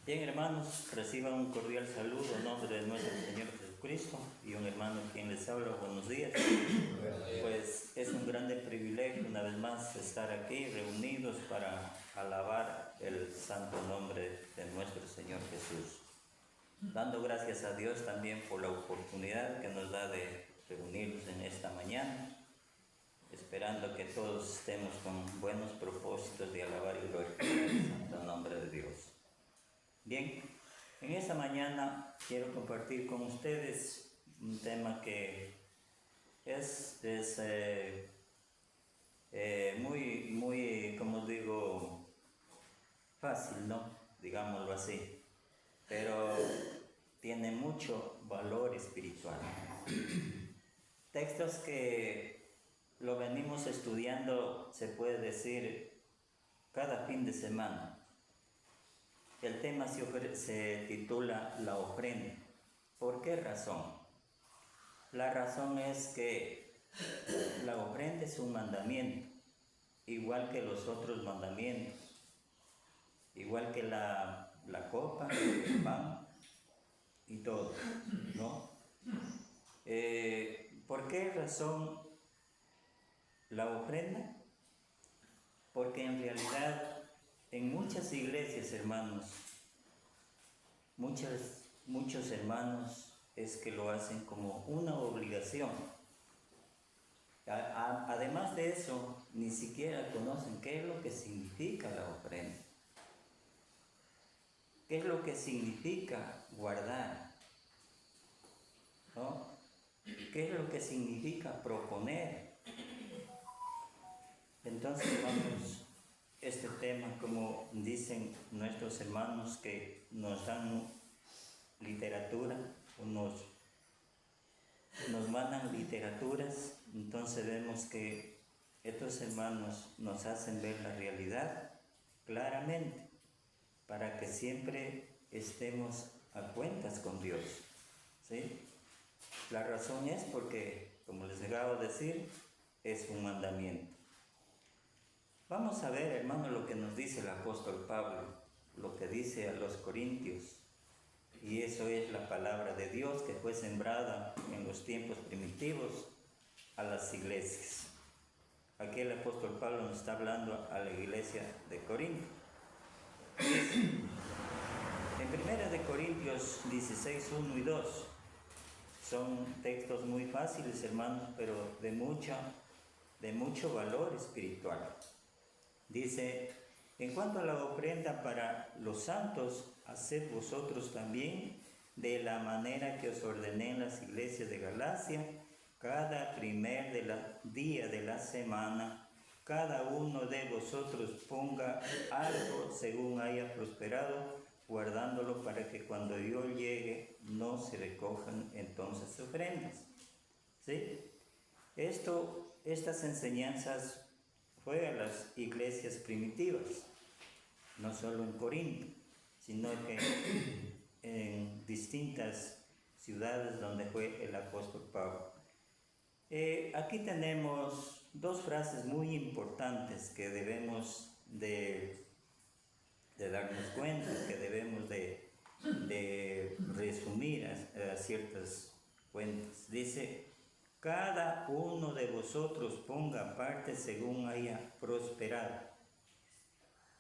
Bien, hermanos, reciban un cordial saludo en nombre de nuestro Señor Jesucristo y un hermano quien les habla. Buenos días. Pues es un grande privilegio una vez más estar aquí reunidos para alabar el santo nombre de nuestro Señor Jesús. Dando gracias a Dios también por la oportunidad que nos da de reunirnos en esta mañana, esperando que todos estemos con buenos propósitos de alabar y glorificar el santo nombre de Dios. Bien, en esta mañana quiero compartir con ustedes un tema que es muy, como digo, fácil, ¿no? Digámoslo así, pero tiene mucho valor espiritual. Textos que lo venimos estudiando, se puede decir, cada fin de semana. El tema se titula La ofrenda. ¿Por qué razón? La razón es que la ofrenda es un mandamiento, igual que los otros mandamientos, igual que la copa, el pan y todo, ¿no? ¿Por qué razón la ofrenda? Porque en realidad en muchas iglesias, hermanos, muchos hermanos es que lo hacen como una obligación. Además de eso, ni siquiera conocen qué es lo que significa la ofrenda. ¿Qué es lo que significa guardar? ¿No? ¿Qué es lo que significa proponer? Entonces vamos, este tema, como dicen nuestros hermanos que nos dan literatura, o nos mandan literaturas, entonces vemos que estos hermanos nos hacen ver la realidad claramente, para que siempre estemos a cuentas con Dios, ¿sí? La razón es porque, como les acabo de decir, es un mandamiento. Vamos a ver, hermano, lo que nos dice el apóstol Pablo, lo que dice a los Corintios, y eso es la palabra de Dios que fue sembrada en los tiempos primitivos a las iglesias. Aquí el apóstol Pablo nos está hablando a la iglesia de Corinto. En 1 Corintios 16, 1 y 2, son textos muy fáciles, hermanos, pero de mucho valor espiritual. Dice: en cuanto a la ofrenda para los santos, haced vosotros también de la manera que os ordené en las iglesias de Galacia, cada primer día de la semana, cada uno de vosotros ponga algo según haya prosperado, guardándolo para que cuando yo llegue no se recojan entonces ofrendas. ¿Sí? Estas enseñanzas fue a las iglesias primitivas, no solo en Corinto, sino que en distintas ciudades donde fue el apóstol Pablo. Aquí tenemos dos frases muy importantes que debemos de darnos cuenta, que debemos de resumir a ciertas cuentas. Dice: cada uno de vosotros ponga parte según haya prosperado.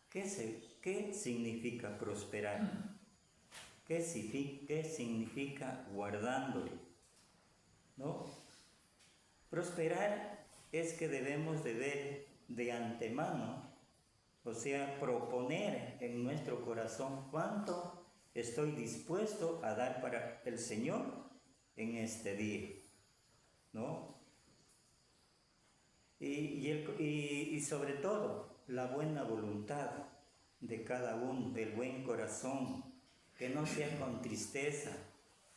¿Qué significa prosperar? ¿Qué significa guardándolo? ¿No? Prosperar es que debemos de ver de antemano, o sea, proponer en nuestro corazón cuánto estoy dispuesto a dar para el Señor en este día, ¿no? Y sobre todo, la buena voluntad de cada uno, del buen corazón, que no sea con tristeza,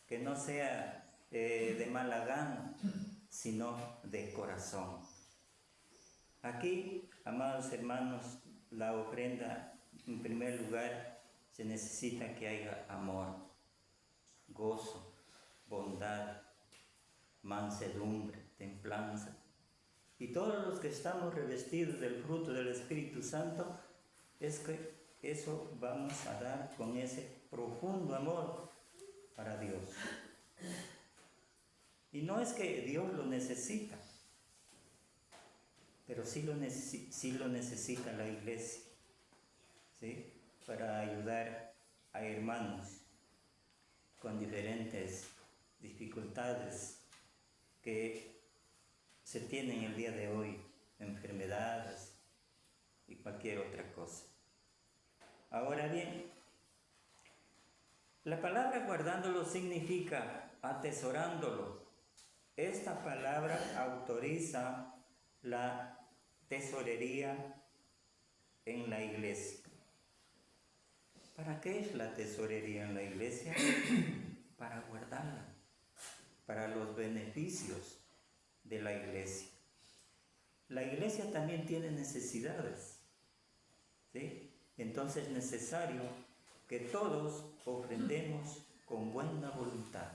que no sea de mala gana, sino de corazón. Aquí, amados hermanos, la ofrenda, en primer lugar, se necesita que haya amor, gozo, bondad, mansedumbre, templanza. Y todos los que estamos revestidos del fruto del Espíritu Santo, es que eso vamos a dar con ese profundo amor para Dios. Y no es que Dios lo necesita, pero sí lo necesita la iglesia, ¿sí? Para ayudar a hermanos con diferentes dificultades que se tienen el día de hoy, enfermedades y cualquier otra cosa. Ahora bien, la palabra guardándolo significa atesorándolo. Esta palabra autoriza la tesorería en la iglesia. ¿Para qué es la tesorería en la iglesia? Para guardarla, para los beneficios de la iglesia. La iglesia también tiene necesidades, ¿sí? Entonces es necesario que todos ofrendemos con buena voluntad.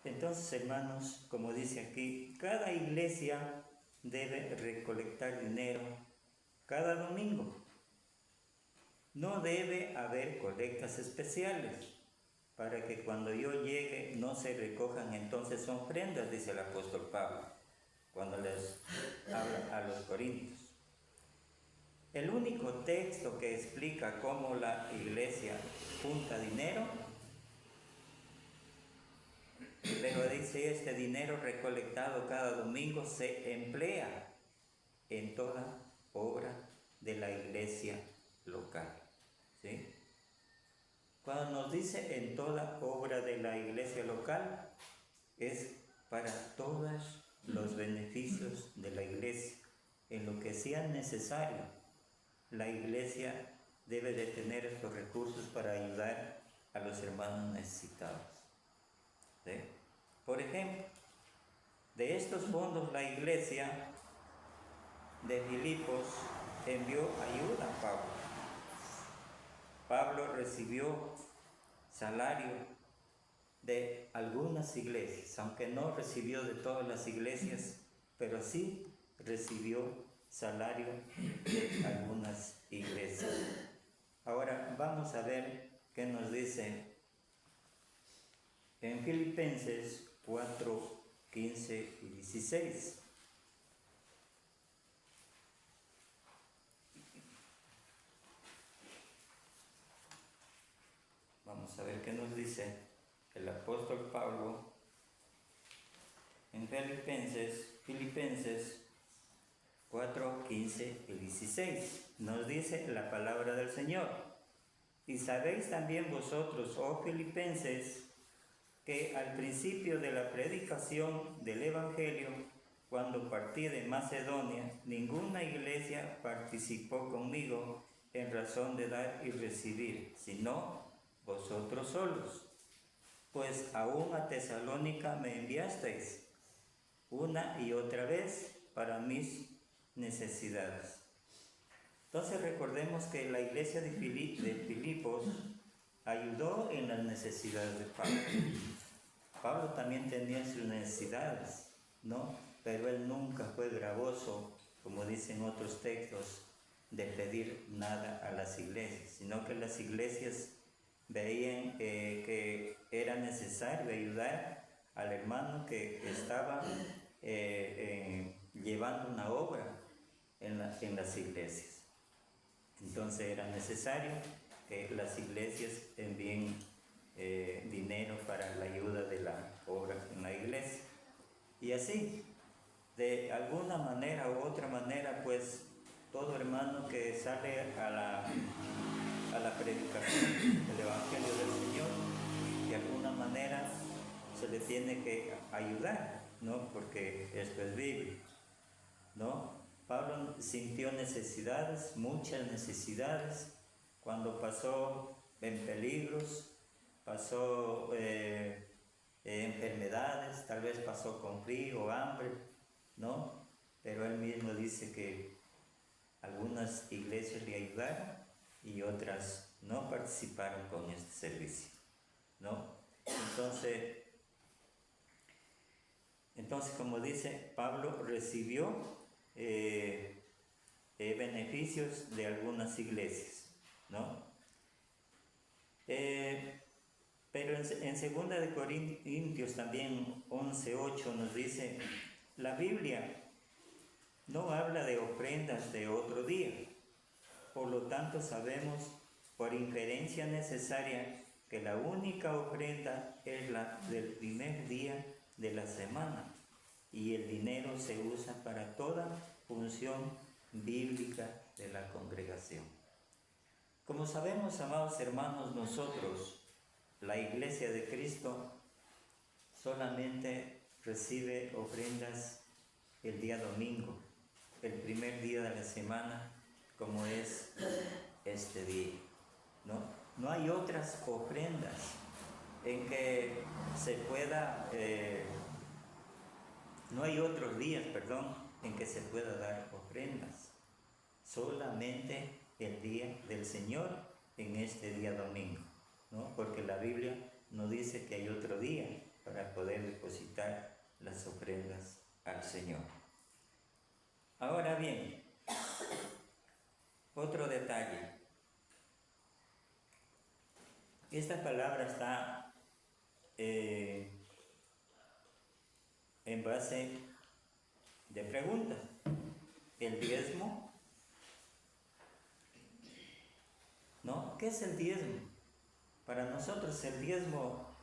Entonces, hermanos, como dice aquí, cada iglesia debe recolectar dinero cada domingo. No debe haber colectas especiales para que cuando yo llegue no se recojan entonces ofrendas, dice el apóstol Pablo, cuando les habla a los corintios. El único texto que explica cómo la iglesia junta dinero, pero dice este dinero recolectado cada domingo se emplea en toda obra de la iglesia local, ¿sí? Cuando nos dice en toda obra de la iglesia local, es para todos los beneficios de la iglesia, en lo que sea necesario. La iglesia debe de tener estos recursos para ayudar a los hermanos necesitados, ¿sí? Por ejemplo, de estos fondos la iglesia de Filipos envió ayuda a Pablo. Pablo recibió salario de algunas iglesias, aunque no recibió de todas las iglesias, pero sí recibió salario de algunas iglesias. Ahora vamos a ver qué nos dice en Filipenses 4, 15 y 16. Vamos a ver qué nos dice el apóstol Pablo en Filipenses 4, 15 y 16. Nos dice la palabra del Señor. Y sabéis también vosotros, oh filipenses, que al principio de la predicación del Evangelio, cuando partí de Macedonia, ninguna iglesia participó conmigo en razón de dar y recibir, sino vosotros solos. Pues aún a Tesalónica me enviasteis una y otra vez para mis necesidades. Entonces recordemos que la iglesia de Filipos ayudó en las necesidades de Pablo. Pablo también tenía sus necesidades, ¿no? Pero él nunca fue gravoso, como dicen otros textos, de pedir nada a las iglesias, sino que las iglesias veían que era necesario ayudar al hermano que estaba llevando una obra en las iglesias. Entonces era necesario que las iglesias envíen dinero para la ayuda de la obra en la iglesia. Y así, de alguna manera u otra manera, pues todo hermano que sale a la predicación del Evangelio del Señor, de alguna manera se le tiene que ayudar, ¿no? Porque esto es bíblico, ¿no? Pablo sintió necesidades, muchas necesidades, cuando pasó en peligros, pasó enfermedades, tal vez pasó con frío, hambre, ¿no? Pero él mismo dice que algunas iglesias le ayudaron y otras no participaron con este servicio, ¿no? Entonces como dice, Pablo recibió beneficios de algunas iglesias, ¿no? Pero en 2 de Corintios también 11:8 nos dice, la Biblia no habla de ofrendas de otro día, por lo tanto sabemos por inferencia necesaria que la única ofrenda es la del primer día de la semana y el dinero se usa para toda función bíblica de la congregación. Como sabemos, amados hermanos, nosotros, la Iglesia de Cristo, solamente recibe ofrendas el día domingo, el primer día de la semana, como es este día, ¿no? No hay otras ofrendas en que se pueda, no hay otros días, en que se pueda dar ofrendas. Solamente el día del Señor en este día domingo, ¿no? Porque la Biblia no dice que hay otro día para poder depositar las ofrendas al Señor. Ahora bien, otro detalle. Esta palabra está en base de preguntas. ¿El diezmo? ¿No? ¿Qué es el diezmo? Para nosotros el diezmo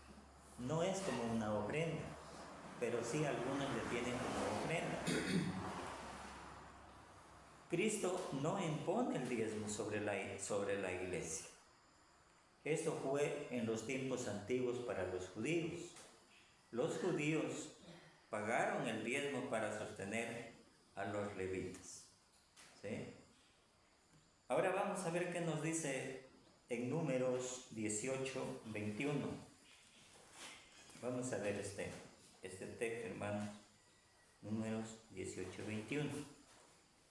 no es como una ofrenda, pero sí algunos le tienen como ofrenda. Cristo no impone el diezmo sobre la iglesia. Esto fue en los tiempos antiguos para los judíos. Los judíos pagaron el diezmo para sostener a los levitas, ¿sí? Ahora vamos a ver qué nos dice en Números 18:21. Vamos a ver este texto, hermanos. Números 18:21.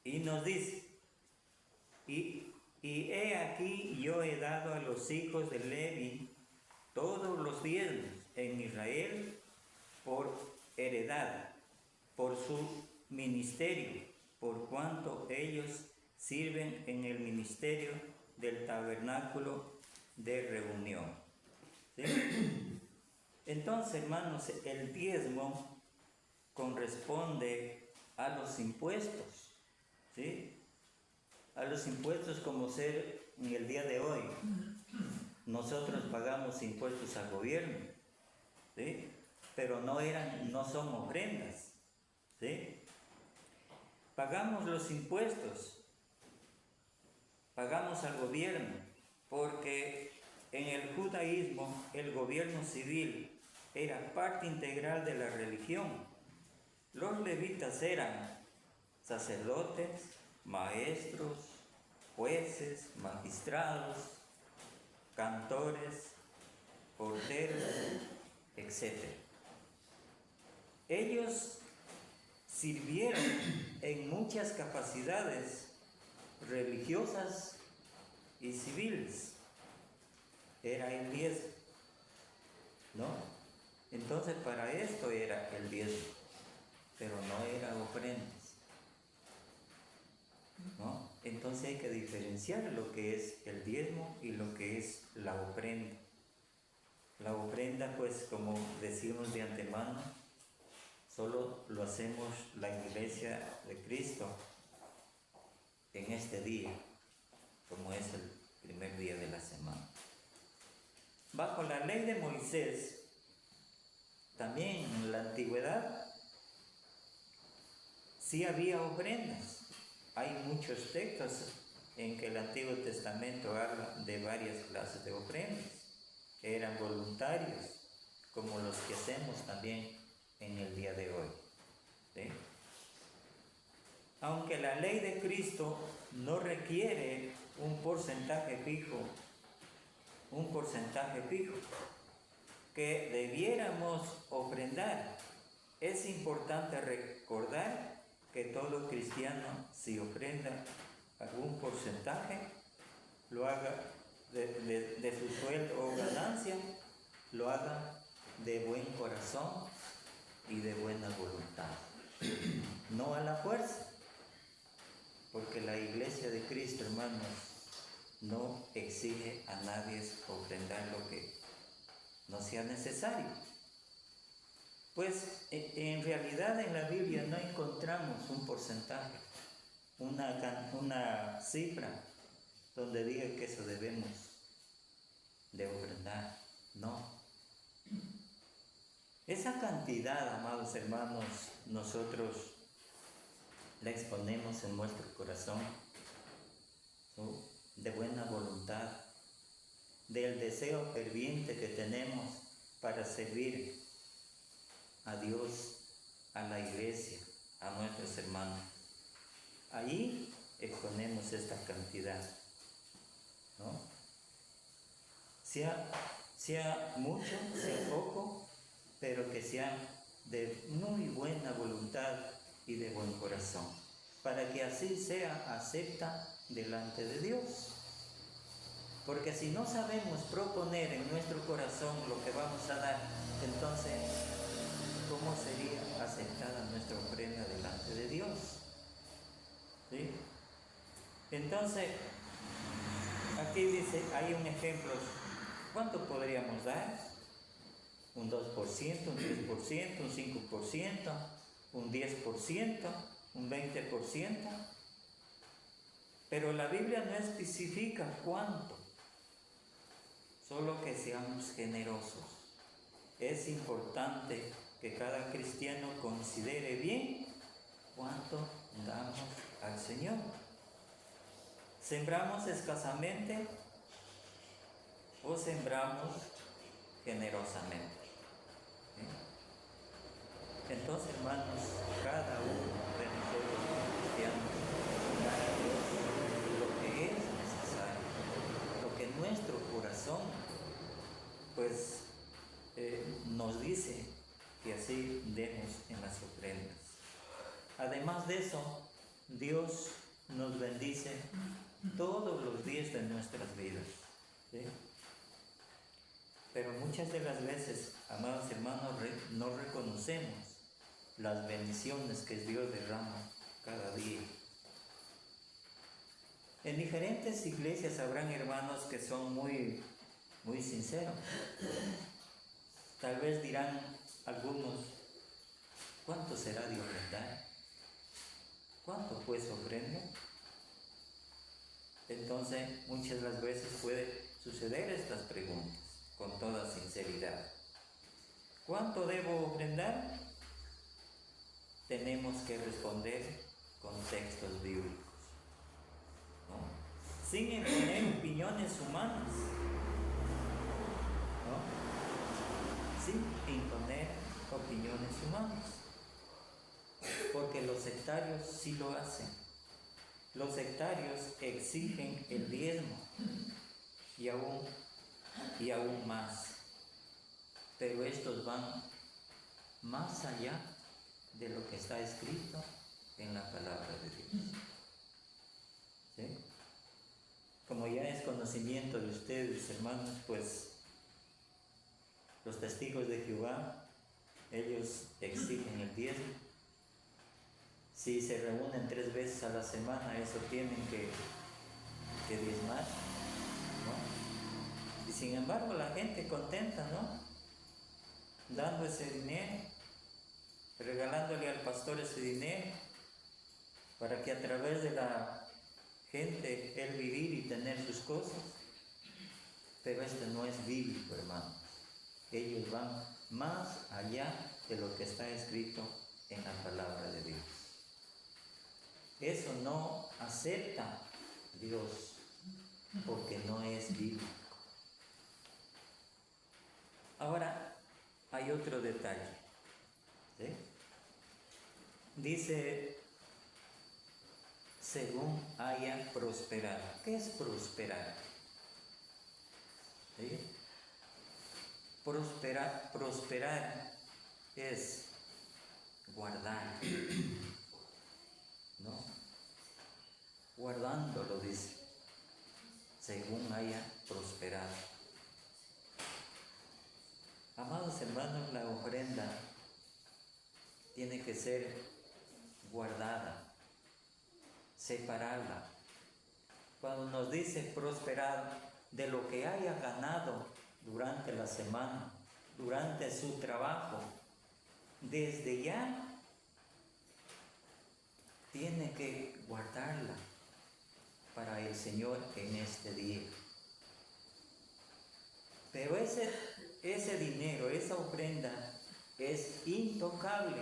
Y nos dice, y he aquí yo he dado a los hijos de Levi todos los diezmos en Israel por heredad, por su ministerio, por cuanto ellos sirven en el ministerio del tabernáculo de reunión. ¿Sí? Entonces, hermanos, el diezmo corresponde a los impuestos, ¿sí? A los impuestos, como ser en el día de hoy. Nosotros pagamos impuestos al gobierno, ¿sí? Pero no son ofrendas, ¿sí? Pagamos los impuestos, pagamos al gobierno, porque en el judaísmo el gobierno civil era parte integral de la religión. Los levitas eran sacerdotes, maestros, jueces, magistrados, cantores, porteros, etc. Ellos sirvieron en muchas capacidades religiosas y civiles. Era el diezmo, ¿no? Entonces para esto era el diezmo, pero no era ofrendas, ¿no? Entonces hay que diferenciar lo que es el diezmo y lo que es la ofrenda. La ofrenda, pues, como decimos de antemano, solo lo hacemos la Iglesia de Cristo en este día, como es el primer día de la semana. Bajo la ley de Moisés, también en la antigüedad, sí había ofrendas. Hay muchos textos en que el Antiguo Testamento habla de varias clases de ofrendas. Eran voluntarios, como los que hacemos también en el día de hoy, ¿sí? Aunque la ley de Cristo no requiere un porcentaje fijo que debiéramos ofrendar, es importante recordar que todo cristiano, si ofrenda algún porcentaje, lo haga de su sueldo o ganancia, lo haga de buen corazón y de buena voluntad, no a la fuerza, porque la iglesia de Cristo, hermanos, no exige a nadie ofrendar lo que no sea necesario. Pues en realidad en la Biblia no encontramos un porcentaje, una cifra donde diga que eso debemos de ofrendar. No. Esa cantidad, amados hermanos, nosotros la exponemos en nuestro corazón, ¿no?, de buena voluntad, del deseo ferviente que tenemos para servir a Dios, a la iglesia, a nuestros hermanos. Ahí exponemos esta cantidad, ¿no? Sea mucho, sea poco, pero que sea de muy buena voluntad y de buen corazón, para que así sea acepta delante de Dios. Porque si no sabemos proponer en nuestro corazón lo que vamos a dar, entonces, ¿cómo sería aceptada nuestra ofrenda delante de Dios? ¿Sí? Entonces, aquí dice, hay un ejemplo. ¿Cuánto podríamos dar? Un 2%, un 3%, un 5%, un 10%, un 20%. Pero la Biblia no especifica cuánto, solo que seamos generosos. Es importante que cada cristiano considere bien cuánto damos al Señor. ¿Sembramos escasamente o sembramos generosamente? Entonces, hermanos, cada uno de nosotros cristianos dar a Dios lo que es necesario, lo que nuestro corazón pues nos dice que así demos en las ofrendas. Además de eso, Dios nos bendice todos los días de nuestras vidas, ¿sí? Pero muchas de las veces, amados hermanos, no reconocemos las bendiciones que Dios derrama cada día. En diferentes iglesias habrán hermanos que son muy sinceros. Tal vez dirán algunos, ¿cuánto será de ofrendar? ¿Cuánto pues ofrenda? Entonces, muchas de las veces puede suceder estas preguntas con toda sinceridad. ¿Cuánto debo ofrendar? Tenemos que responder con textos bíblicos, ¿no?, sin imponer opiniones humanas, ¿no?, sin imponer opiniones humanas, porque los sectarios sí lo hacen. Los sectarios exigen el diezmo y aún más, pero estos van más allá de lo que está escrito en la palabra de Dios, ¿sí? Como ya es conocimiento de ustedes, hermanos, pues los testigos de Jehová, ellos exigen el diezmo. Si se reúnen 3 veces a la semana, eso tienen que diezmar, ¿no? Y sin embargo la gente contenta, ¿no?, dando ese dinero, regalándole al pastor ese dinero, para que a través de la gente él vivir y tener sus cosas. Pero esto no es bíblico, hermano. Ellos van más allá de lo que está escrito en la palabra de Dios. Eso no acepta Dios, porque no es bíblico. Ahora, hay otro detalle, ¿sí? Dice, según haya prosperado. ¿Qué es prosperar? ¿Sí? Prosperar es guardar, ¿no? Guardándolo, dice, según haya prosperado. Amados hermanos, la ofrenda tiene que ser guardada, separarla. Cuando nos dice prosperar, de lo que haya ganado durante la semana, durante su trabajo, desde ya tiene que guardarla para el Señor en este día. Pero ese dinero, esa ofrenda es intocable.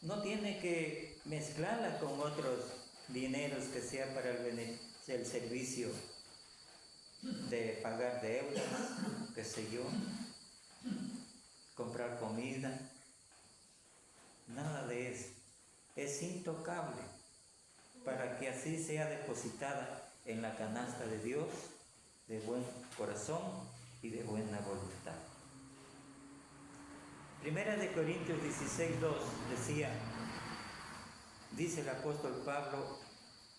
No tiene que mezclarla con otros dineros que sea para el servicio de pagar deudas, qué sé yo, comprar comida. Nada de eso. Es intocable para que así sea depositada en la canasta de Dios, de buen corazón y de buena voluntad. Primera de Corintios 16:2 dice el apóstol Pablo,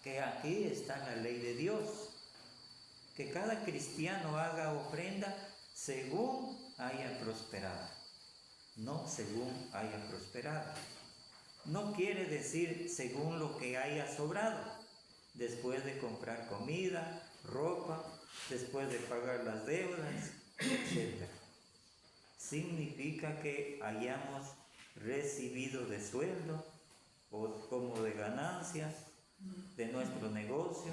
que aquí está la ley de Dios, que cada cristiano haga ofrenda según haya prosperado, no según haya prosperado. No quiere decir según lo que haya sobrado, después de comprar comida, ropa, después de pagar las deudas, etc. Significa que hayamos recibido de sueldo o como de ganancias de nuestro negocio.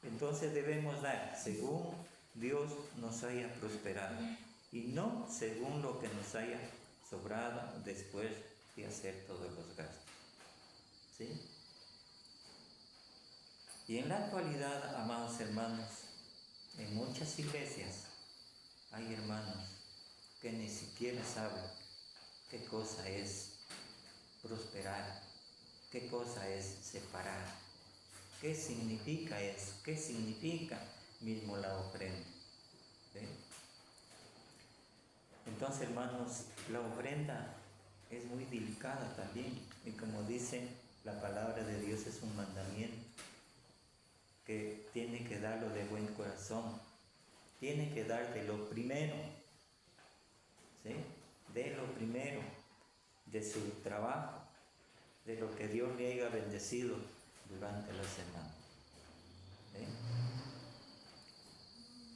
Entonces debemos dar según Dios nos haya prosperado y no según lo que nos haya sobrado después de hacer todos los gastos. ¿Sí? Y en la actualidad, amados hermanos, en muchas iglesias hay hermanos que ni siquiera saben qué cosa es prosperar, qué cosa es separar, qué significa eso, qué significa mismo la ofrenda. ¿Sí? Entonces, hermanos, la ofrenda es muy delicada también, y como dice la palabra de Dios, es un mandamiento que tiene que darlo de buen corazón, tiene que dar de lo primero, ¿sí? De lo primero, de su trabajo, de lo que Dios le haya bendecido durante la semana. ¿Sí?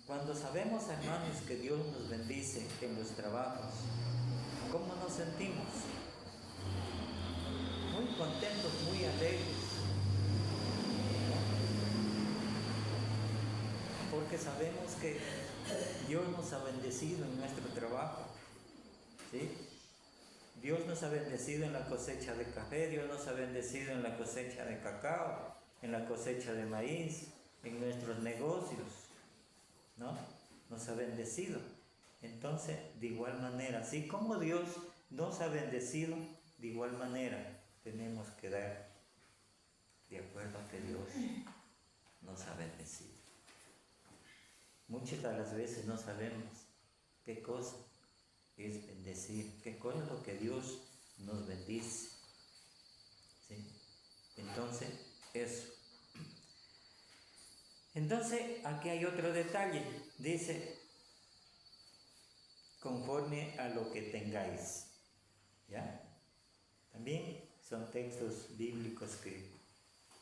Cuando sabemos, hermanos, que Dios nos bendice en los trabajos, ¿cómo nos sentimos? Muy contentos, muy alegres. Porque sabemos que Dios nos ha bendecido en nuestro trabajo. ¿Sí? Dios nos ha bendecido en la cosecha de café, Dios nos ha bendecido en la cosecha de cacao, en la cosecha de maíz, en nuestros negocios, ¿no? Nos ha bendecido. Entonces, de igual manera, así como Dios nos ha bendecido, de igual manera tenemos que dar de acuerdo a que Dios nos ha bendecido. Muchas de las veces no sabemos qué cosa es bendecir, qué cosa es lo que Dios nos bendice. ¿Sí? Entonces, eso. Entonces, aquí hay otro detalle. Dice, conforme a lo que tengáis. ¿Ya? También son textos bíblicos que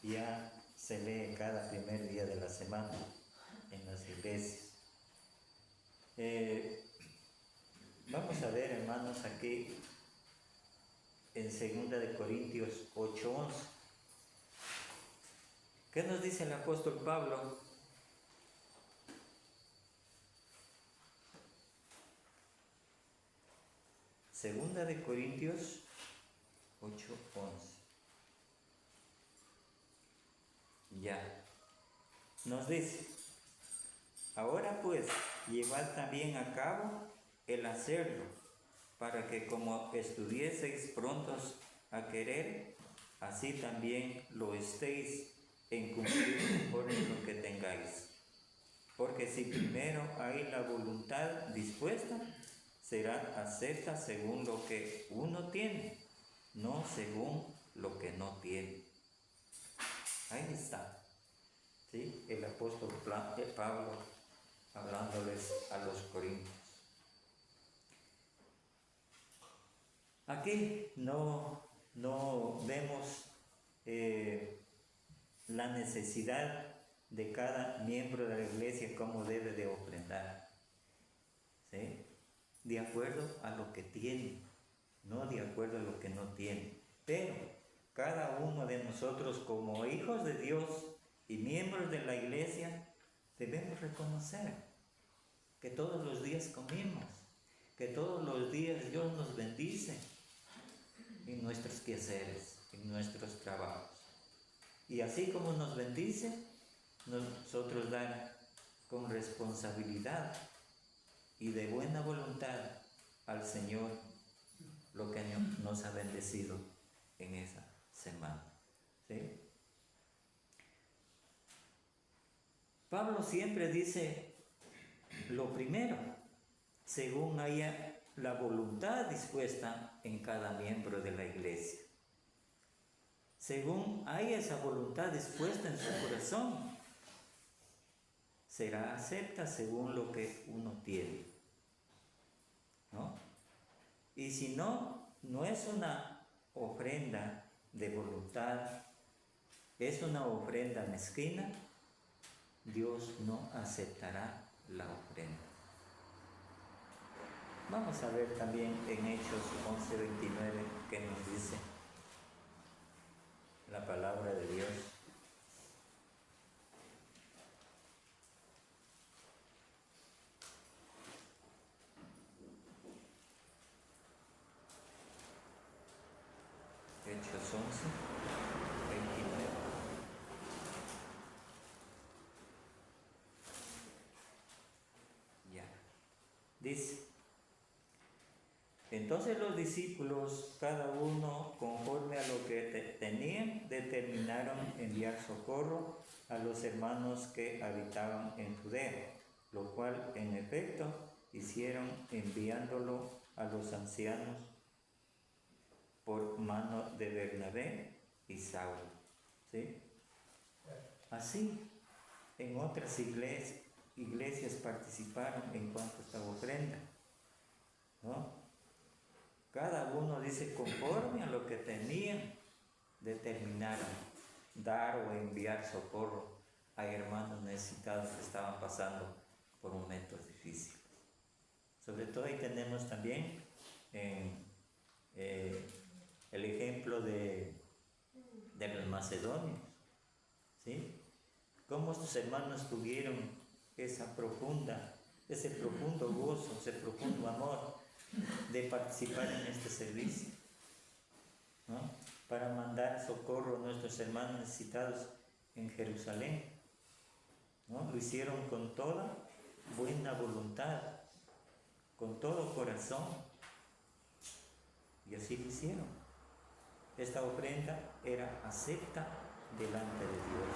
ya se lee cada primer día de la semana en las iglesias. Vamos a ver, hermanos, aquí en 2 Corintios 8:11. ¿Qué nos dice el apóstol Pablo? Segunda de Corintios 8:11. Ya. Nos dice, ahora pues, llevad también a cabo el hacerlo, para que como estuvieseis prontos a querer, así también lo estéis en cumplir conforme lo que tengáis. Porque si primero hay la voluntad dispuesta, será acepta según lo que uno tiene, no según lo que no tiene. Ahí está, ¿sí? El apóstol Pablo hablándoles a los corintios. Aquí no vemos la necesidad de cada miembro de la iglesia, cómo debe de ofrendar, ¿sí? De acuerdo a lo que tiene, no de acuerdo a lo que no tiene. Pero cada uno de nosotros, como hijos de Dios y miembros de la iglesia, debemos reconocer que todos los días comimos, que todos los días Dios nos bendice en nuestros quehaceres, en nuestros trabajos. Y así como nos bendice, nosotros dar con responsabilidad y de buena voluntad al Señor lo que nos ha bendecido en esa semana, ¿sí? Pablo siempre dice lo primero, según haya la voluntad dispuesta en cada miembro de la iglesia. Según haya esa voluntad dispuesta en su corazón, será acepta según lo que uno tiene, ¿no? Y si no, no es una ofrenda de voluntad, es una ofrenda mezquina, Dios no aceptará la ofrenda. Vamos a ver también en Hechos 11:29 que nos dice la palabra de Dios. Hechos 11:29. Ya. Dice: entonces los discípulos, cada uno conforme a lo que tenían, determinaron enviar socorro a los hermanos que habitaban en Judea, lo cual en efecto hicieron, enviándolo a los ancianos por mano de Bernabé y Saulo, ¿sí? Así, en otras iglesias participaron en cuanto a esta ofrenda, ¿no? Cada uno dice conforme a lo que tenían, determinaron dar o enviar socorro a hermanos necesitados que estaban pasando por momentos difíciles. Sobre todo ahí tenemos también el ejemplo de los macedonios, ¿sí? Cómo estos hermanos tuvieron ese profundo gozo, ese profundo amor de participar en este servicio, ¿no? Para mandar socorro a nuestros hermanos necesitados en Jerusalén, ¿no? Lo hicieron con toda buena voluntad, con todo corazón, y así lo hicieron. Esta ofrenda era acepta delante de Dios,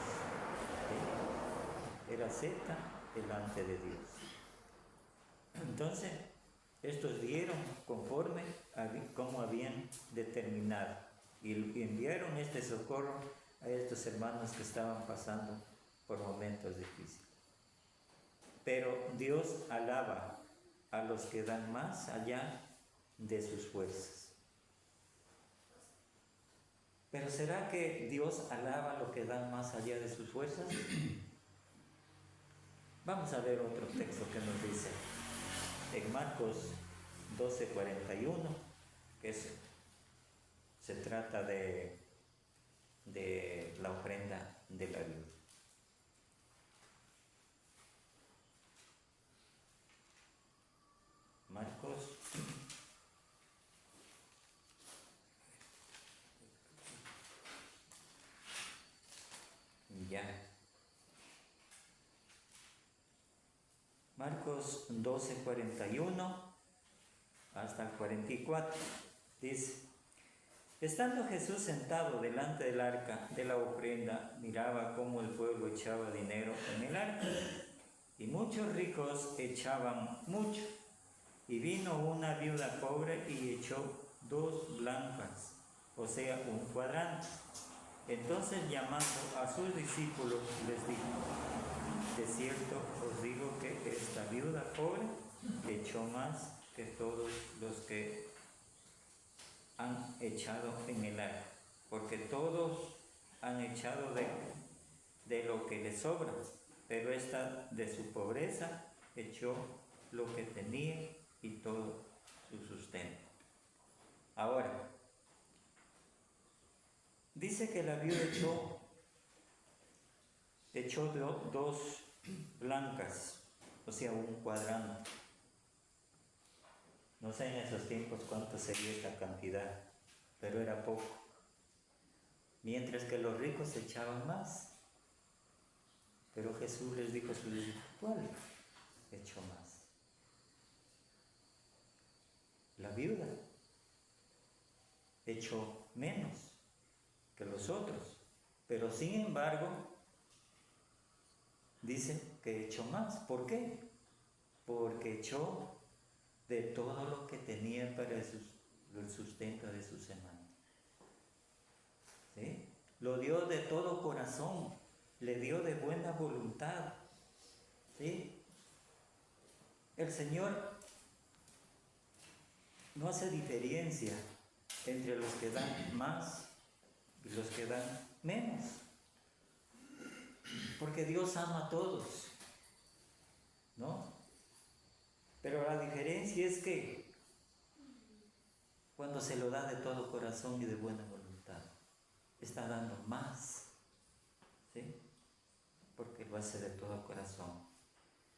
¿sí? Era acepta delante de Dios. Entonces, estos dieron conforme a como habían determinado y enviaron este socorro a estos hermanos que estaban pasando por momentos difíciles. Pero Dios alaba a los que dan más allá de sus fuerzas. ¿Pero será que Dios alaba a los que dan más allá de sus fuerzas? Vamos a ver otro texto que nos dice en Marcos 12:41, que se trata de la ofrenda de la viuda. Marcos Marcos 12:41 hasta el 44, dice: estando Jesús sentado delante del arca de la ofrenda, miraba cómo el pueblo echaba dinero en el arca, y muchos ricos echaban mucho. Y vino una viuda pobre y echó 2 blancas, o sea, un cuadrante. Entonces, llamando a sus discípulos, les dijo: de cierto os digo que esta viuda pobre echó más que todos los que han echado en el arca, porque todos han echado de lo que les sobra, pero esta de su pobreza echó lo que tenía y todo su sustento. Ahora, dice que la viuda echó dos blancas, o sea, un cuadrante. No sé en esos tiempos cuánto sería esta cantidad, pero era poco. Mientras que los ricos echaban más. Pero Jesús les dijo a sus discípulos, ¿cuál echó más? La viuda echó menos que los otros, pero sin embargo dice que echó más. ¿Por qué? Porque echó de todo lo que tenía para el sustento de su semana. ¿Sí? Lo dio de todo corazón, le dio de buena voluntad. ¿Sí? El Señor no hace diferencia entre los que dan más y los que dan menos, porque Dios ama a todos, ¿no? Pero la diferencia es que cuando se lo da de todo corazón y de buena voluntad, está dando más, ¿sí? Porque lo hace de todo corazón.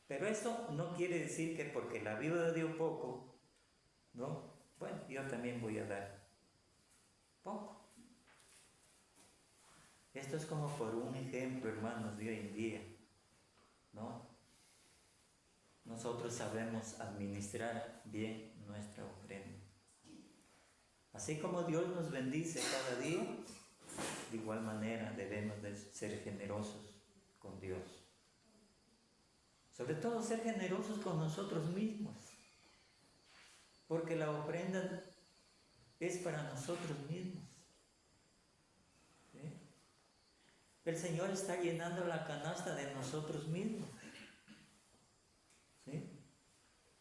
Pero esto no quiere decir que porque la viuda dio poco, ¿no? Bueno, yo también voy a dar poco. Esto es como por un ejemplo, hermanos, de hoy en día, ¿no? Nosotros sabemos administrar bien nuestra ofrenda. Así como Dios nos bendice cada día, de igual manera debemos de ser generosos con Dios. Sobre todo ser generosos con nosotros mismos, porque la ofrenda es para nosotros mismos. ¿Sí? El Señor está llenando la canasta de nosotros mismos. ¿Sí?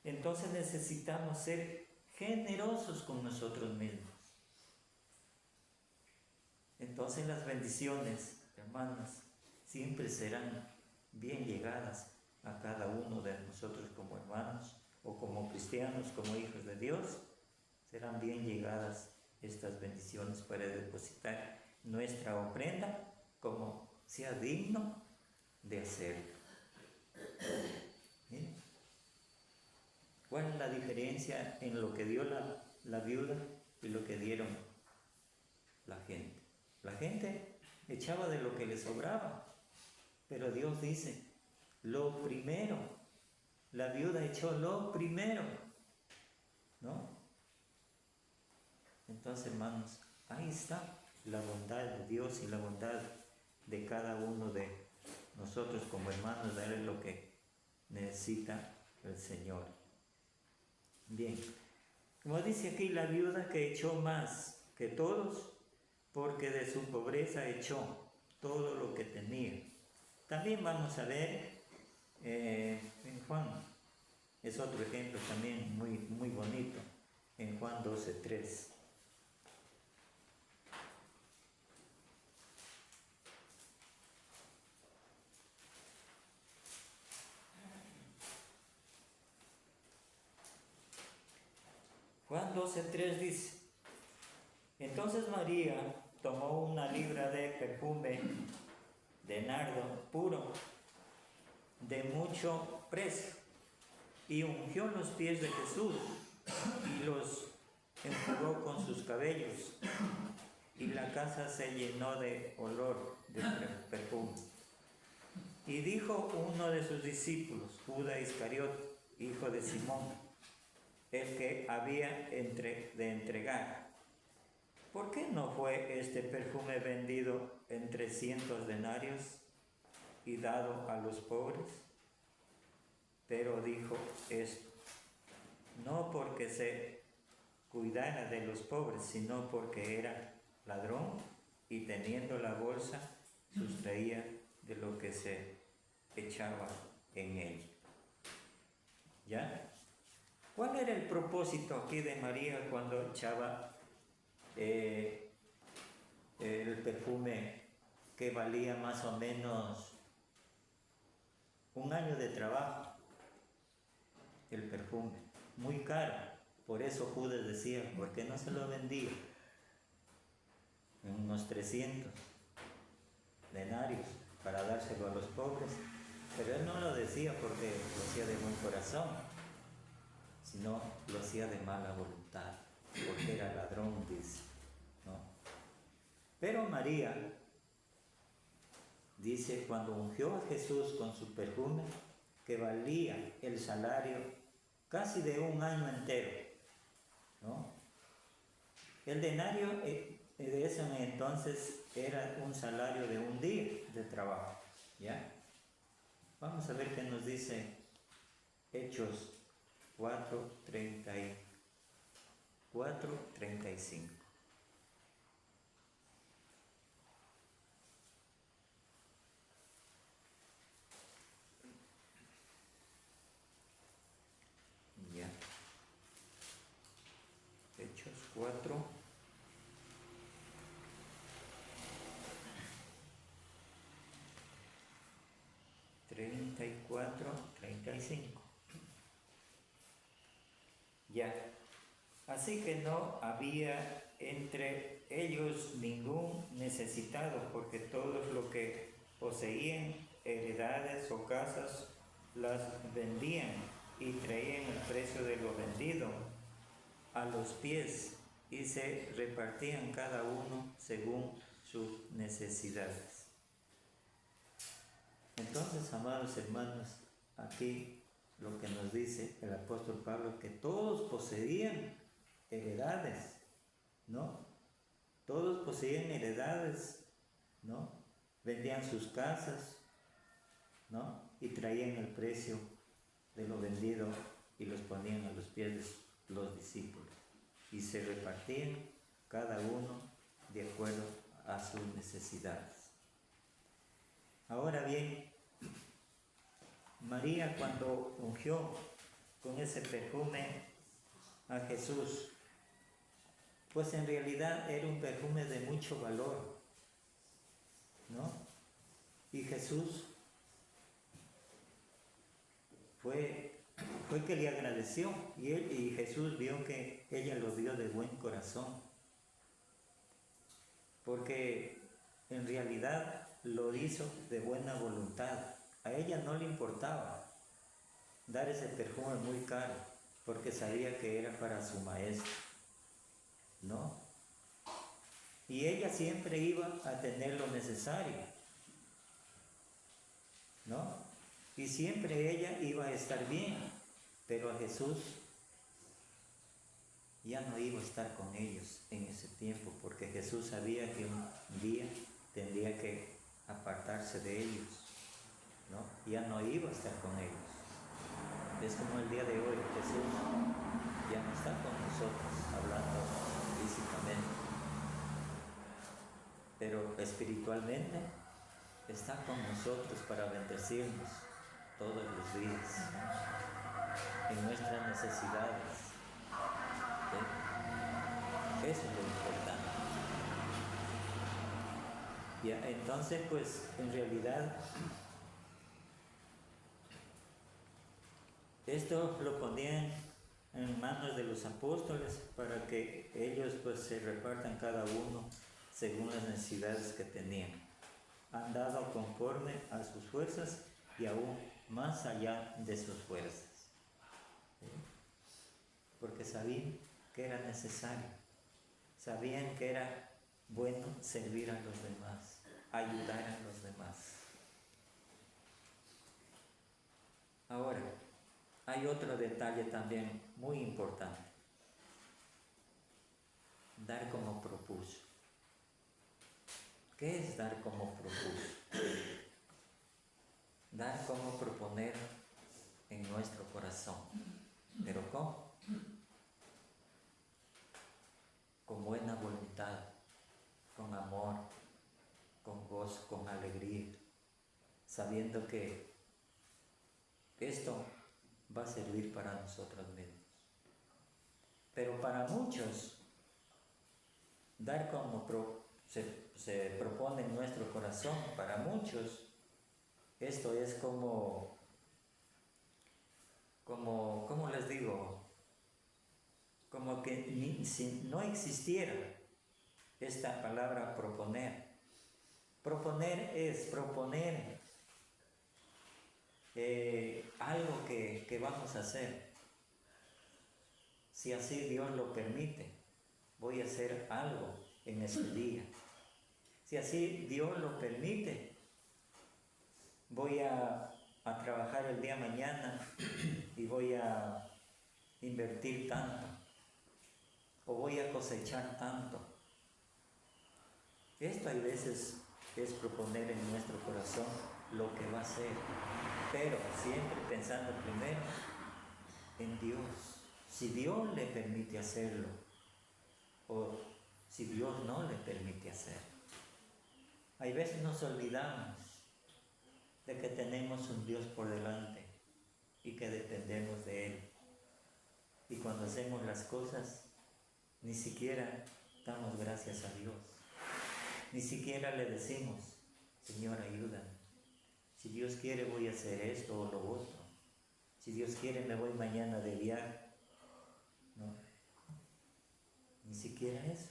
Entonces necesitamos ser generosos con nosotros mismos. Entonces las bendiciones, hermanos, siempre serán bien llegadas a cada uno de nosotros como hermanos o como cristianos, como hijos de Dios. Serán bien llegadas estas bendiciones para depositar nuestra ofrenda como sea digno de hacerlo. ¿Sí? ¿Cuál es la diferencia en lo que dio la viuda y lo que dieron la gente? La gente echaba de lo que le sobraba, pero Dios dice, lo primero, la viuda echó lo primero, ¿no? Entonces, hermanos, ahí está la bondad de Dios y la bondad de cada uno de nosotros como hermanos, darle lo que necesita el Señor. Bien, como dice aquí, la viuda que echó más que todos, porque de su pobreza echó todo lo que tenía. También vamos a ver en Juan, es otro ejemplo también muy, muy bonito, en Juan 12:3. Juan 12:3 dice, entonces María tomó una libra de perfume de nardo puro, de mucho precio, y ungió los pies de Jesús y los enjugó con sus cabellos, y la casa se llenó de olor de perfume. Y dijo uno de sus discípulos, Judas Iscariote, hijo de Simón, el que había de entregar, ¿por qué no fue este perfume vendido en 300 denarios y dado a los pobres? Pero dijo esto, no porque se cuidara de los pobres, sino porque era ladrón y teniendo la bolsa sustraía de lo que se echaba en él. ¿Ya? ¿Cuál era el propósito aquí de María cuando echaba el perfume que valía más o menos un año de trabajo, el perfume, muy caro. Por eso Judas decía, ¿por qué no se lo vendía? En unos 300 denarios para dárselo a los pobres. Pero él no lo decía porque lo hacía de buen corazón, sino lo hacía de mala voluntad, porque era ladrón, dice, ¿no? Pero María, dice, cuando ungió a Jesús con su perfume, que valía el salario casi de un año entero, ¿no? El denario de ese entonces era un salario de un día de trabajo, ¿ya? Vamos a ver qué nos dice Hechos 4:35. Ya. Hechos 4:34-35. Ya. Así que no había entre ellos ningún necesitado, porque todos los que poseían heredades o casas las vendían y traían el precio de lo vendido a los pies y se repartían cada uno según sus necesidades. Entonces, amados hermanos, aquí lo que nos dice el apóstol Pablo, que todos poseían heredades, ¿no? Todos poseían heredades, ¿no? Vendían sus casas, ¿no? Y traían el precio de lo vendido y los ponían a los pies de los discípulos. Y se repartían cada uno de acuerdo a sus necesidades. Ahora bien, María, cuando ungió con ese perfume a Jesús, pues en realidad era un perfume de mucho valor, ¿no? Y Jesús fue que le agradeció, y Jesús vio que ella lo dio de buen corazón, porque en realidad lo hizo de buena voluntad. A ella no le importaba dar ese perfume muy caro, porque sabía que era para su maestro, ¿no? Y ella siempre iba a tener lo necesario, ¿no? Y siempre ella iba a estar bien, pero a Jesús ya no iba a estar con ellos en ese tiempo, porque Jesús sabía que un día tendría que apartarse de ellos, ¿no? Ya no iba a estar con ellos. Es como el día de hoy, Jesús ya no está con nosotros hablando físicamente, pero espiritualmente está con nosotros para bendecirnos todos los días en nuestras necesidades. ¿Sí? Eso es lo importante. Ya, entonces, pues, en realidad, esto lo ponían en manos de los apóstoles para que ellos, pues, se repartan cada uno según las necesidades que tenían. Han dado conforme a sus fuerzas y aún más allá de sus fuerzas. ¿Sí? Porque sabían que era necesario, sabían que era bueno servir a los demás, ayudar a los demás. Ahora, hay otro detalle también muy importante: dar como propuso. ¿Qué es dar como propuso? Dar como proponer en nuestro corazón. ¿Pero cómo? Con buena voluntad, con amor, con gozo, con alegría, sabiendo que esto va a servir para nosotros mismos. Pero para muchos, dar como se propone en nuestro corazón. Para muchos esto es como ¿cómo les digo? Como que si no existiera esta palabra proponer. Proponer es proponer algo que vamos a hacer. Si así Dios lo permite, voy a hacer algo en este día. Si así Dios lo permite, voy a trabajar el día mañana y voy a invertir tanto, o voy a cosechar tanto. Esto a veces es proponer en nuestro corazón lo que va a ser, pero siempre pensando primero en Dios. Si Dios le permite hacerlo, o si Dios no le permite hacerlo. Hay veces nos olvidamos de que tenemos un Dios por delante y que dependemos de Él. Y cuando hacemos las cosas, ni siquiera damos gracias a Dios. Ni siquiera le decimos, Señor, ayúdame. Si Dios quiere, voy a hacer esto o lo otro. Si Dios quiere, me voy mañana de viaje. No, ni siquiera eso.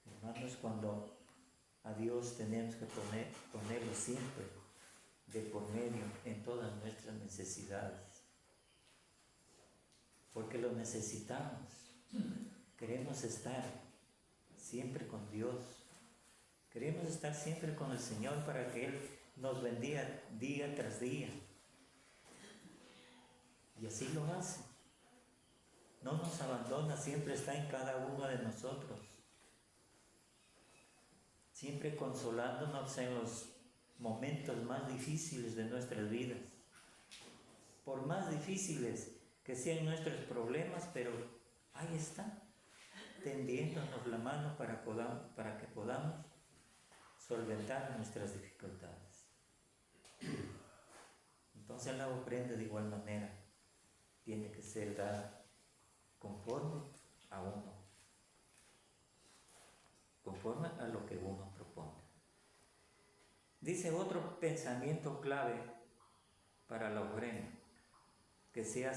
Hermanos, cuando a Dios tenemos que ponerlo siempre de por medio en todas nuestras necesidades. Porque lo necesitamos. Queremos estar siempre con Dios. Queremos estar siempre con el Señor para que Él nos bendiga día tras día. Y así lo hace. No nos abandona, siempre está en cada uno de nosotros. Siempre consolándonos en los momentos más difíciles de nuestras vidas. Por más difíciles que sean nuestros problemas, pero ahí está, tendiéndonos la mano para que podamos solventar nuestras dificultades. Entonces la ofrenda de igual manera tiene que ser dada conforme a uno, conforme a lo que uno propone. Dice otro pensamiento clave para la ofrenda, que sea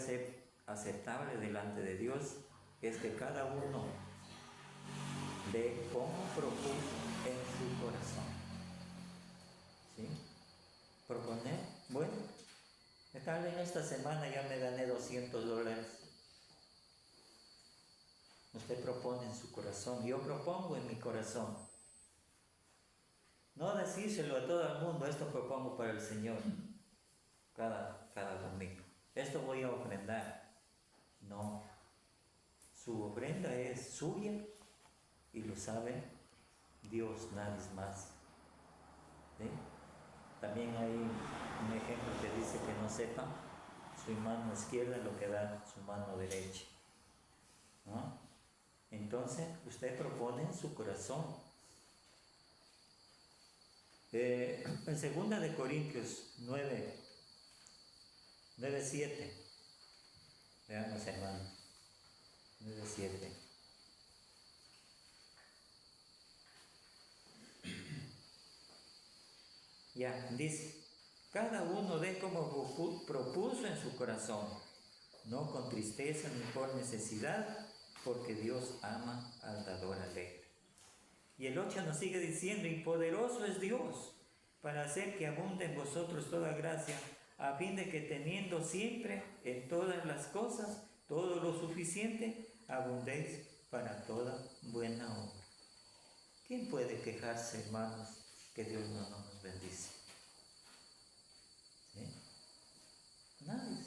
aceptable delante de Dios, es que cada uno dé como propuso en su corazón. ¿Sí? Proponer, bueno, tal vez esta semana ya me gané $200. Usted propone en su corazón, yo propongo en mi corazón. No decírselo a todo el mundo, esto propongo para el Señor cada domingo. Esto voy a ofrendar. No, su ofrenda es suya y lo sabe Dios, nadie más. ¿Sí? También hay un ejemplo que dice que no sepa su mano izquierda lo que da su mano derecha. ¿No? Entonces, usted propone en su corazón. En 2 de Corintios 9:7. Veamos, hermanos. 9:7. Ya, dice, cada uno dé como propuso en su corazón, no con tristeza ni por necesidad, porque Dios ama al dador alegre. Y el 8 nos sigue diciendo, y poderoso es Dios para hacer que abunde en vosotros toda gracia, a fin de que teniendo siempre en todas las cosas todo lo suficiente, abundéis para toda buena obra. ¿Quién puede quejarse, hermanos, que Dios no nos bendice? ¿Sí? Nadie.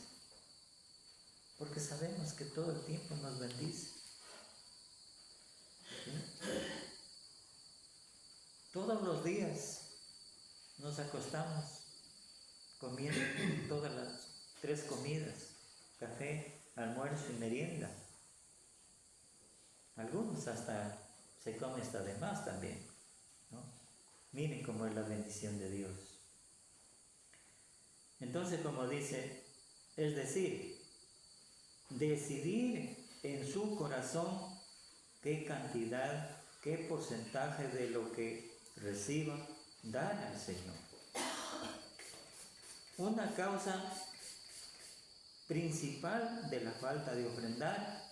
Porque sabemos que todo el tiempo nos bendice. ¿Sí? Todos los días nos acostamos comiendo todas las 3 comidas, café, almuerzo y merienda. Algunos hasta se comen hasta de más también, ¿no? Miren cómo es la bendición de Dios. Entonces, como dice, es decir, decidir en su corazón qué cantidad qué porcentaje de lo que reciba dar al Señor. Una causa principal de la falta de ofrendar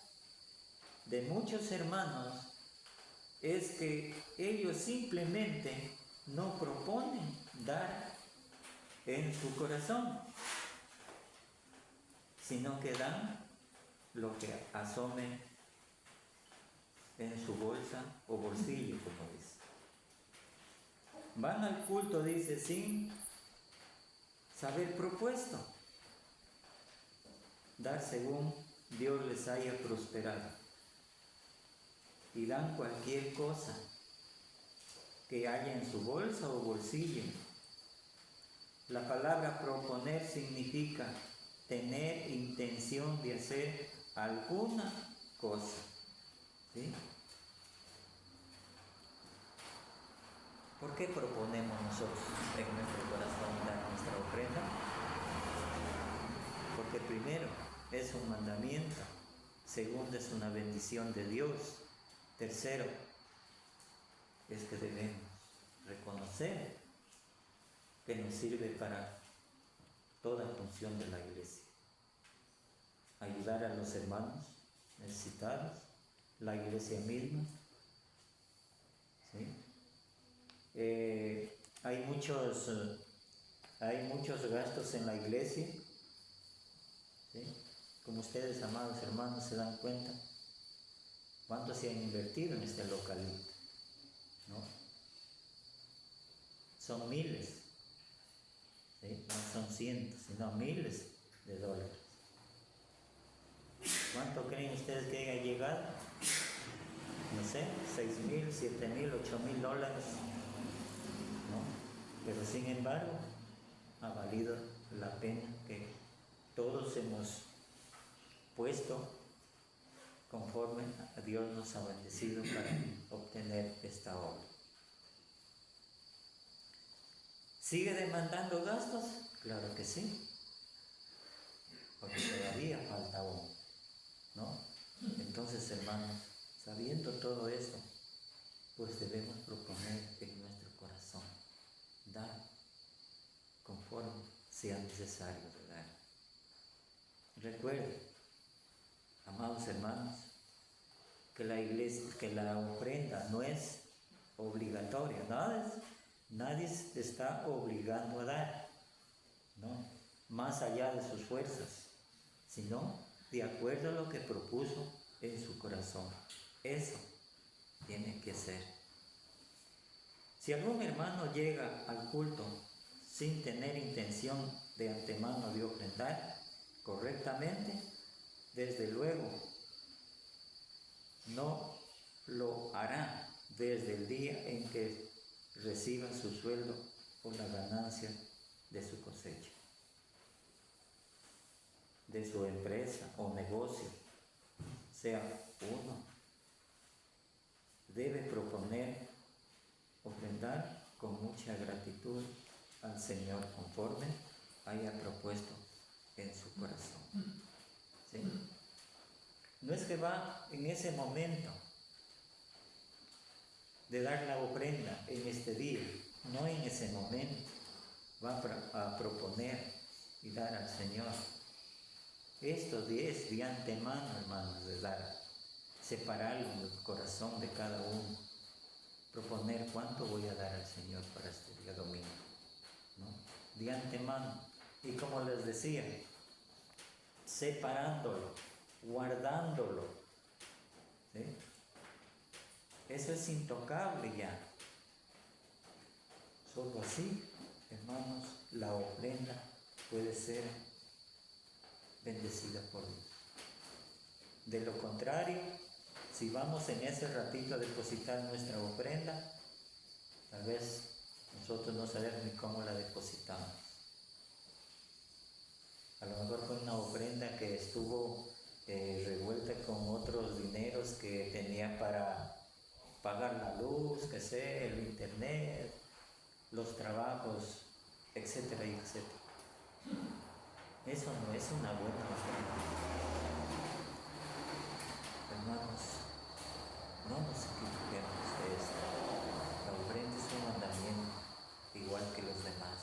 de muchos hermanos es que ellos simplemente no proponen dar en su corazón, sino que dan lo que asome en su bolsa o bolsillo, como dice. Van al culto, dice, sin saber propuesto, dar según Dios les haya prosperado. Y dan cualquier cosa que haya en su bolsa o bolsillo. La palabra proponer significa tener intención de hacer alguna cosa. ¿Sí? ¿Por qué proponemos nosotros en nuestro corazón dar nuestra ofrenda? Porque primero es un mandamiento, segundo es una bendición de Dios, tercero es que debemos reconocer que nos sirve para toda función de la iglesia. Ayudar a los hermanos necesitados, la iglesia misma. ¿Sí? Hay muchos gastos en la iglesia. ¿Sí? Como ustedes, amados hermanos, se dan cuenta cuánto se han invertido en este localito, ¿no? Son miles, ¿sí? No son cientos, sino miles de dólares. ¿Cuánto creen ustedes que haya llegado? No sé, 6,000, 7,000, 8,000 dólares, ¿no? Pero sin embargo, ha valido la pena que todos hemos puesto conforme a Dios nos ha bendecido para obtener esta obra. ¿Sigue demandando gastos? Claro que sí, porque todavía falta aún, ¿no? Entonces, hermanos, sabiendo todo esto, pues debemos proponer en nuestro corazón dar conforme sea necesario de dar. Recuerden, amados hermanos, que la iglesia, que la ofrenda no es obligatoria, nadie está obligando a dar, ¿no? Más allá de sus fuerzas, sino de acuerdo a lo que propuso en su corazón. Eso tiene que ser. Si algún hermano llega al culto sin tener intención de antemano de ofrendar correctamente, desde luego no lo hará desde el día en que reciba su sueldo o la ganancia de su cosecha, de su empresa o negocio, sea uno. Debe proponer ofrendar con mucha gratitud al Señor conforme haya propuesto en su corazón. ¿Sí? No es que va en ese momento de dar la ofrenda en este día, no en ese momento va a proponer y dar al Señor. Esto es de antemano, hermanos, de dar, separarlo del corazón de cada uno, proponer cuánto voy a dar al Señor para este día domingo, ¿no? De antemano. Y como les decía, separándolo, guardándolo, ¿sí? Eso es intocable ya. Solo así, hermanos, la ofrenda puede ser bendecida por Dios. De lo contrario, si vamos en ese ratito a depositar nuestra ofrenda, tal vez nosotros no sabemos ni cómo la depositamos. A lo mejor fue una ofrenda que estuvo revuelta con otros dineros que tenía para pagar la luz, que sé, el internet, los trabajos, etcétera, y etcétera. Eso no es una buena ofrenda. Hermanos, no nos equivoquemos de esto. La ofrenda es un mandamiento, igual que los demás.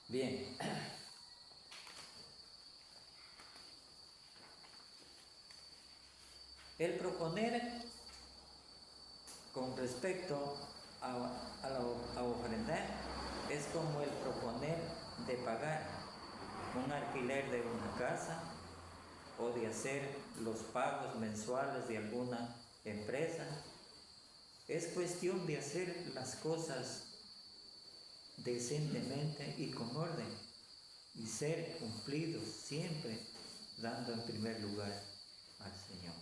Bien. El proponer con respecto a ofrendar es como el proponer de pagar un alquiler de una casa o de hacer los pagos mensuales de alguna empresa. Es cuestión de hacer las cosas decentemente y con orden y ser cumplidos siempre dando en primer lugar al Señor.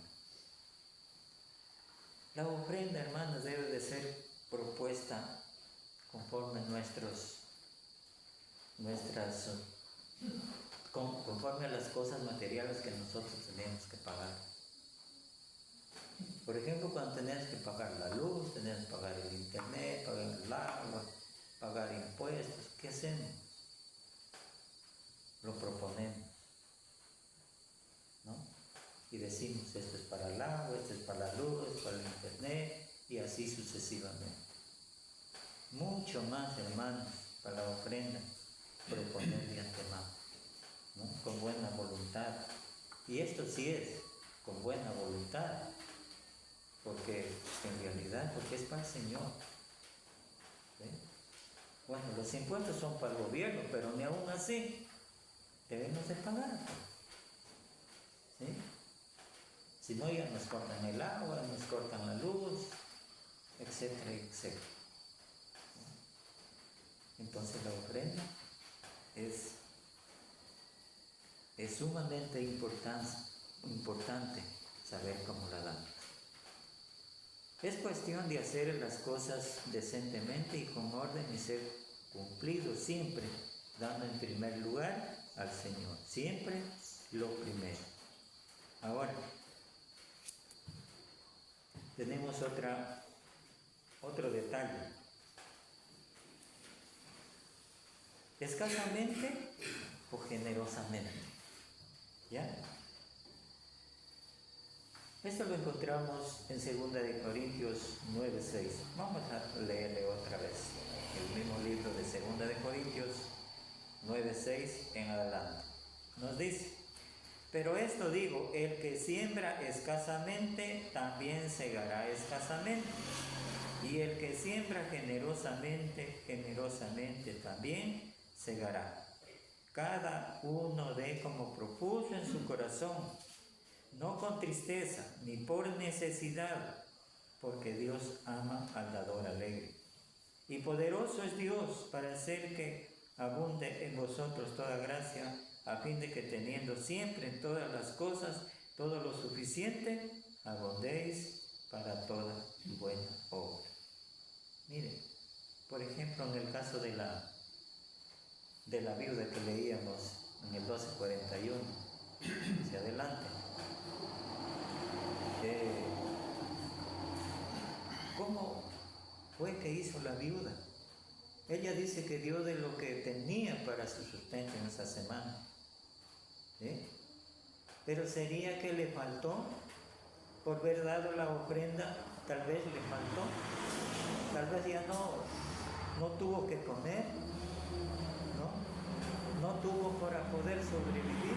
La ofrenda, hermanos, debe de ser propuesta conforme conforme a las cosas materiales que nosotros tenemos que pagar. Por ejemplo, cuando tenemos que pagar la luz, tenemos que pagar el internet, pagar el agua, pagar impuestos, ¿qué hacemos? Lo proponemos, ¿no? Y decimos, esto es para el agua, esto es para la luz, esto es para el internet, y así sucesivamente. Mucho más, hermanos, para la ofrenda, proponer de antemano, ¿no? Con buena voluntad. Y esto sí es con buena voluntad, porque en realidad, porque es para el Señor. ¿Sí? Bueno, los impuestos son para el gobierno, pero ni aún así debemos de pagar. ¿Sí? Si no, ya nos cortan el agua, nos cortan la luz, etcétera, etcétera. Entonces la ofrenda es sumamente importante saber cómo la damos. Es cuestión de hacer las cosas decentemente y con orden y ser cumplidos siempre, dando en primer lugar al Señor. Siempre lo primero. Ahora, tenemos otro detalle. Escasamente o generosamente. ¿Ya? Esto lo encontramos en 2 de Corintios 9:6. Vamos a leerle otra vez el mismo libro de 2 de Corintios 9:6 en adelante. Nos dice: pero esto digo, el que siembra escasamente, también segará escasamente. Y el que siembra generosamente, generosamente también segará. Cada uno dé como propuso en su corazón, no con tristeza, ni por necesidad, porque Dios ama al dador alegre. Y poderoso es Dios para hacer que abunde en vosotros toda gracia, a fin de que teniendo siempre en todas las cosas todo lo suficiente, abundéis para toda buena obra. Mire, por ejemplo, en el caso de la viuda que leíamos en el 12:41, hacia adelante, ¿cómo fue que hizo la viuda? Ella dice que dio de lo que tenía para su sustento en esa semana. ¿Sí? Pero ¿sería que le faltó? Por haber dado la ofrenda, tal vez le faltó. Tal vez ya no tuvo que comer, no tuvo para poder sobrevivir.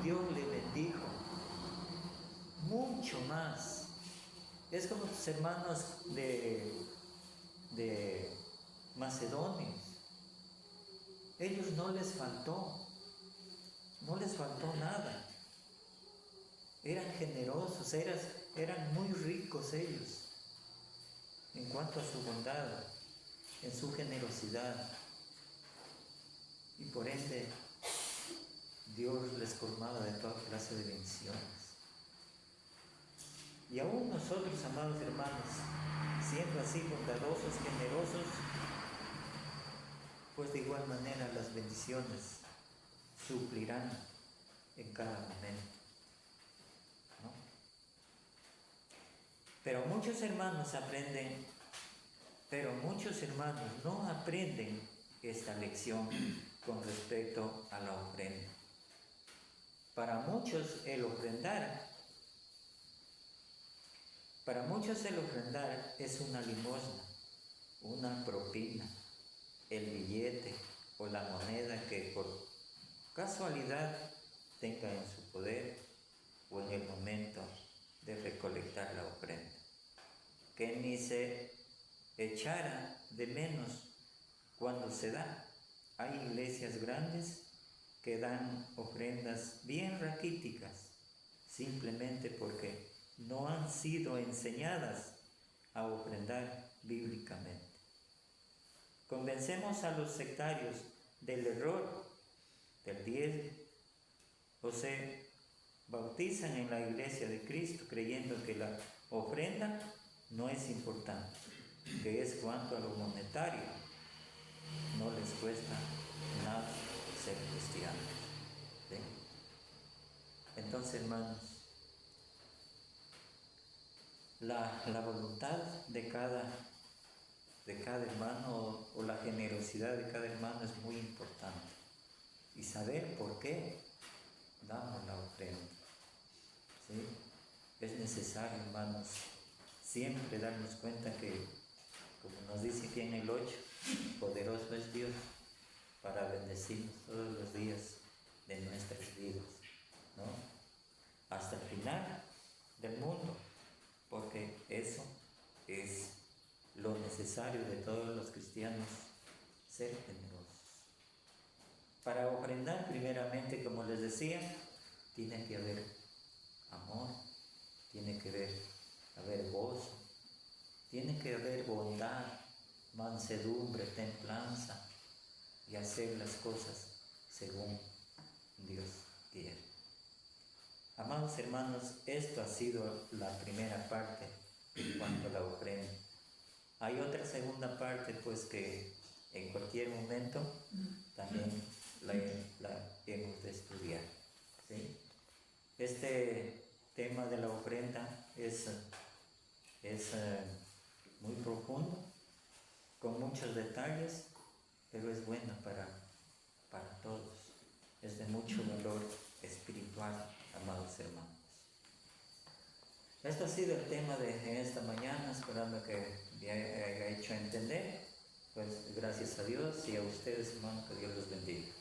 Dios le bendijo mucho más. Es como tus hermanos de Macedonia. Ellos no les faltó nada. Eran generosos, eran muy ricos ellos en cuanto a su bondad, en su generosidad. Y por ende, Dios les colmaba de toda clase de bendiciones. Y aún nosotros, amados hermanos, siendo así bondadosos, generosos, pues de igual manera las bendiciones suplirán en cada momento, ¿no? Pero muchos hermanos no aprenden esta lección con respecto a la ofrenda. Para muchos el ofrendar es una limosna, una propina, el billete o la moneda que por casualidad tenga en su poder o en el momento de recolectar la ofrenda. Que ni se echara de menos cuando se da. Hay iglesias grandes que dan ofrendas bien raquíticas, simplemente porque no han sido enseñadas a ofrendar bíblicamente. Convencemos a los sectarios del error del diezmo, o se bautizan en la iglesia de Cristo creyendo que la ofrenda no es importante, que es cuanto a lo monetario, no les cuesta nada ser cristianos. ¿Sí? Entonces, hermanos, la voluntad de cada hermano o la generosidad de cada hermano es muy importante. Y saber por qué damos la ofrenda. ¿Sí? Es necesario, hermanos, siempre darnos cuenta que, como nos dice aquí en el 8, poderoso es Dios para bendecirnos todos los días de nuestras vidas, ¿no? Hasta el final del mundo, porque eso es lo necesario de todos los cristianos, ser generosos. Para ofrendar, primeramente, como les decía, tiene que haber amor, tiene que haber gozo, tiene que haber bondad, mansedumbre, templanza y hacer las cosas según Dios quiere. Amados hermanos, esto ha sido la primera parte en cuanto a la ofrenda. Hay otra segunda parte, pues, que en cualquier momento también la hemos de estudiar. ¿Sí? Este tema de la ofrenda es muy profundo, con muchos detalles, pero es bueno para todos. Es de mucho valor espiritual, amados hermanos. Esto ha sido el tema de esta mañana, esperando que me haya hecho entender. Pues gracias a Dios y a ustedes, hermanos, que Dios los bendiga.